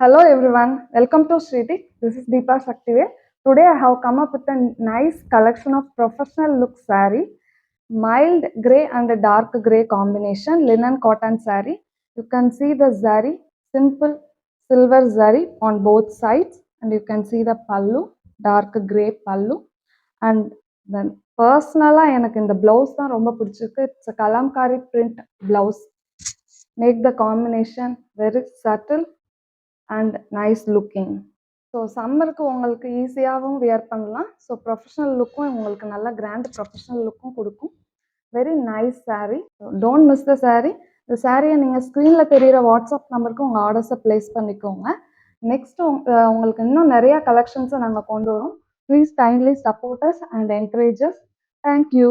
Hello everyone, welcome to Shriti. This is Deepa Shaktivel. Today I have come up with a nice collection of professional look saree, mild grey and a dark grey combination, linen cotton saree. You can see the zari, simple silver zari on both sides, and you can see the pallu, dark grey pallu. And then personally எனக்கு இந்த blouse தான் ரொம்ப பிடிச்சிருக்கு. It's a kalamkari print blouse. Make the combination very subtle and nice looking. So சம்மருக்கு உங்களுக்கு ஈஸியாகவும் wear பண்ணலாம். So professional லுக்கும் உங்களுக்கு நல்ல கிராண்ட் ப்ரொஃபஷனல் லுக்கும் கொடுக்கும். Very nice saree. Don't miss the saree. இந்த சாரியை நீங்கள் ஸ்க்ரீனில் தெரிகிற வாட்ஸ்அப் நம்பருக்கு உங்கள் ஆர்டர்ஸை ப்ளேஸ் பண்ணிக்கோங்க. நெக்ஸ்ட் உங்களுக்கு இன்னும் நிறையா கலெக்ஷன்ஸை நாங்கள் கொண்டு வரோம். Please kindly support us and encourage us. Thank you.